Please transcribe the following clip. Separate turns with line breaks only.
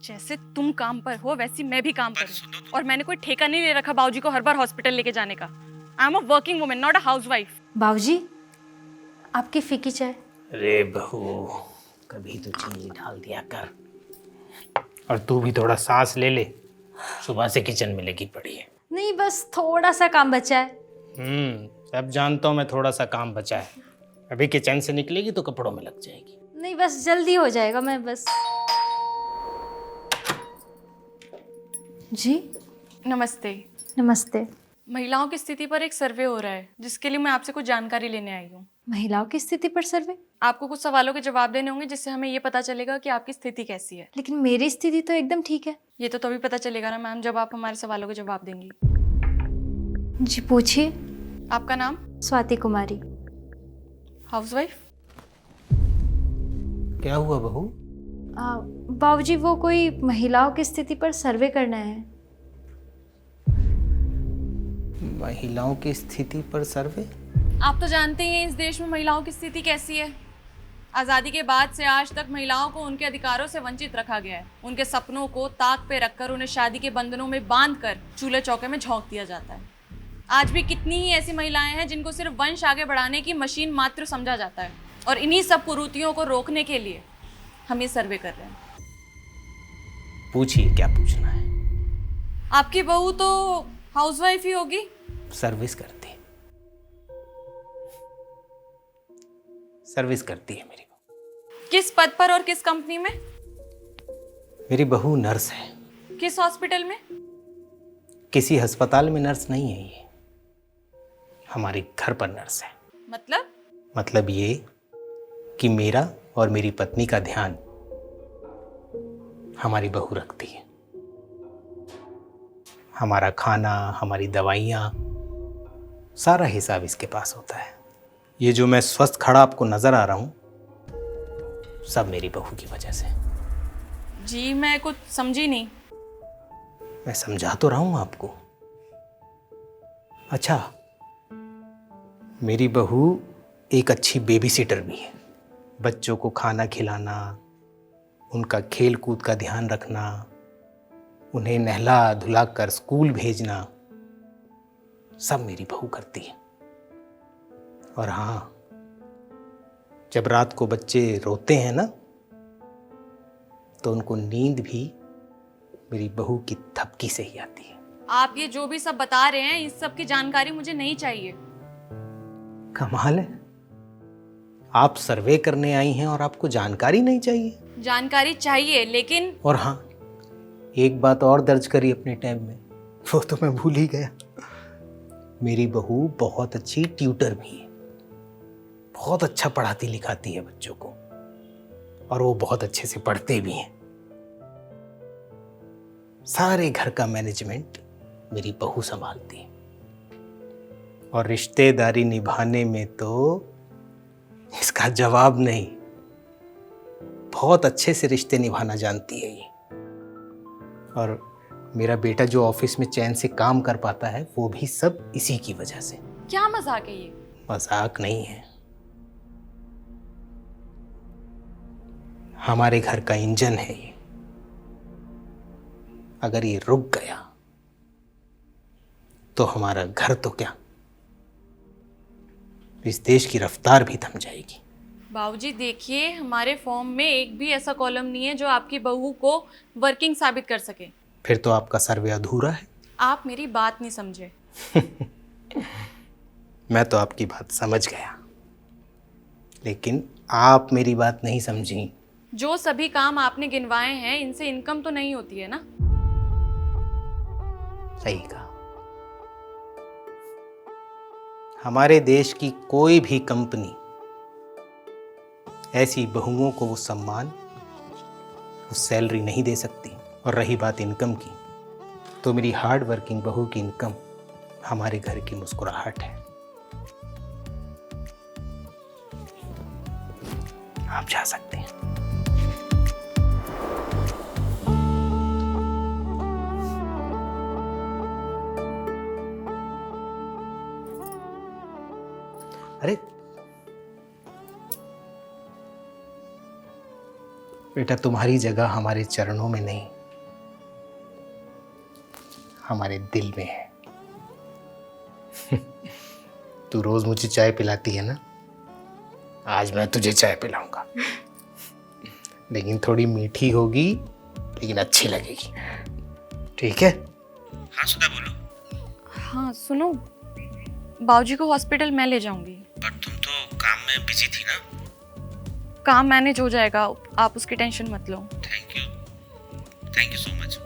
जैसे तुम काम पर हो वैसे मैं भी काम पर हूँ, और मैंने कोई ठेका नहीं ले रखा बाबूजी को हर बार हॉस्पिटल लेके जाने का। I am a working woman, not a housewife.
बाबूजी, आपकी फीकी चाय।
अरे बहू, कभी तो चीनी डाल दिया कर। और तू भी थोड़ा सांस ले ले, सुबह से किचन में लगी पड़ी है।
नहीं, बस थोड़ा सा काम बचा है।
सब जानता हूँ मैं, थोड़ा सा काम बचा है। अभी किचन से निकलेगी तो कपड़ों में लग जाएगी।
नहीं, बस जल्दी हो जाएगा। मैं बस। जी
नमस्ते।
नमस्ते।
महिलाओं की स्थिति पर एक सर्वे हो रहा है, जिसके लिए मैं आपसे कुछ जानकारी लेने आई हूँ।
महिलाओं की स्थिति पर सर्वे?
आपको कुछ सवालों के जवाब देने होंगे, जिससे हमें ये पता चलेगा कि आपकी स्थिति कैसी है।
लेकिन मेरी स्थिति तो एकदम ठीक है।
ये तो तभी पता चलेगा ना मैम, जब आप हमारे सवालों के जवाब देंगी।
जी पूछिए।
आपका नाम?
स्वाति कुमारी।
हाउसवाइफ?
क्या हुआ बहू?
बाबूजी, वो कोई महिलाओं की स्थिति पर सर्वे करना है।
महिलाओं की स्थिति पर सर्वे?
आप तो जानते ही हैं इस देश में महिलाओं की स्थिति कैसी है। आज़ादी के बाद से आज तक महिलाओं को उनके अधिकारों से वंचित रखा गया है। उनके सपनों को ताक पे रखकर उन्हें शादी के बंधनों में बांधकर चूल्हे चौके में झोंक दिया जाता है। आज भी कितनी ही ऐसी महिलाएं हैं जिनको सिर्फ वंश आगे बढ़ाने की मशीन मात्र समझा जाता है, और इन्हीं सब कुरीतियों को रोकने के लिए हम ये सर्वे कर रहे हैं।
पूछिए, क्या पूछना है?
आपकी बहू तो हाउसवाइफ ही होगी।
सर्विस करती है। सर्विस करती है मेरी बहू।
किस पद पर और किस कंपनी में?
मेरी बहू नर्स है।
किस हॉस्पिटल में?
किसी अस्पताल में नर्स नहीं है ये, हमारे घर पर नर्स है।
मतलब
ये कि मेरा और मेरी पत्नी का ध्यान हमारी बहू रखती है। हमारा खाना, हमारी दवाइयाँ, सारा हिसाब इसके पास होता है। ये जो मैं स्वस्थ खड़ा आपको नजर आ रहा हूँ, सब मेरी बहू की वजह से।
जी मैं कुछ समझी नहीं।
मैं समझा तो रहा हूँ आपको। अच्छा, मेरी बहू एक अच्छी बेबी सिटर भी है। बच्चों को खाना खिलाना, उनका खेल कूद का ध्यान रखना, उन्हें नहला धुला कर स्कूल भेजना, सब मेरी बहू करती है। और हाँ, जब रात को बच्चे रोते हैं ना, तो उनको नींद भी मेरी बहू की थपकी से ही आती है।
आप ये जो भी सब बता रहे हैं, इस सब की जानकारी मुझे नहीं चाहिए।
कमाल है, आप सर्वे करने आई हैं और आपको जानकारी नहीं चाहिए?
जानकारी चाहिए, लेकिन
और हाँ, एक बात और दर्ज करी अपने टैब में, वो तो मैं भूल ही गया। मेरी बहू बहुत अच्छी ट्यूटर भी है। बहुत अच्छा पढ़ाती लिखाती है बच्चों को, और वो बहुत अच्छे से पढ़ते भी हैं। सारे घर का मैनेजमेंट मेरी बहू संभालती है, और रिश्तेदारी निभाने में तो इसका जवाब नहीं। बहुत अच्छे से रिश्ते निभाना जानती है ये। और मेरा बेटा जो ऑफिस में चैन से काम कर पाता है, वो भी सब इसी की वजह से।
क्या मजाक है ये?
मजाक नहीं है, हमारे घर का इंजन है ये। अगर ये रुक गया तो हमारा घर तो क्या, इस देश की रफ्तार भी थम जाएगी।
बाबूजी देखिए, हमारे फॉर्म में एक भी ऐसा कॉलम नहीं है जो आपकी बहू को वर्किंग साबित कर सके।
फिर तो आपका सर्वे अधूरा है।
आप मेरी बात नहीं समझे।
मैं तो आपकी बात समझ गया, लेकिन आप मेरी बात नहीं समझी।
जो सभी काम आपने गिनवाए हैं, इनसे इनकम तो नहीं होती है ना?
सही कहा। हमारे देश की कोई भी कंपनी ऐसी बहुओं को वो सम्मान, वो सैलरी नहीं दे सकती। और रही बात इनकम की, तो मेरी हार्ड वर्किंग बहू की इनकम हमारे घर की मुस्कुराहट है। आप जा सकते हैं। अरे बेटा तुम्हारी जगह हमारे चरणों में नहीं, हमारे दिल में है। तू रोज मुझे चाय पिलाती है ना, आज मैं तुझे चाय पिलाऊंगा। लेकिन थोड़ी मीठी होगी, लेकिन अच्छी लगेगी, ठीक है? हाँ सुधा बोलो।
हाँ सुनो, बाबूजी को हॉस्पिटल मैं ले जाऊंगी।
पर तुम तो काम में बिजी थी ना।
काम मैनेज हो जाएगा, आप उसकी टेंशन मत लो।
Thank you so much.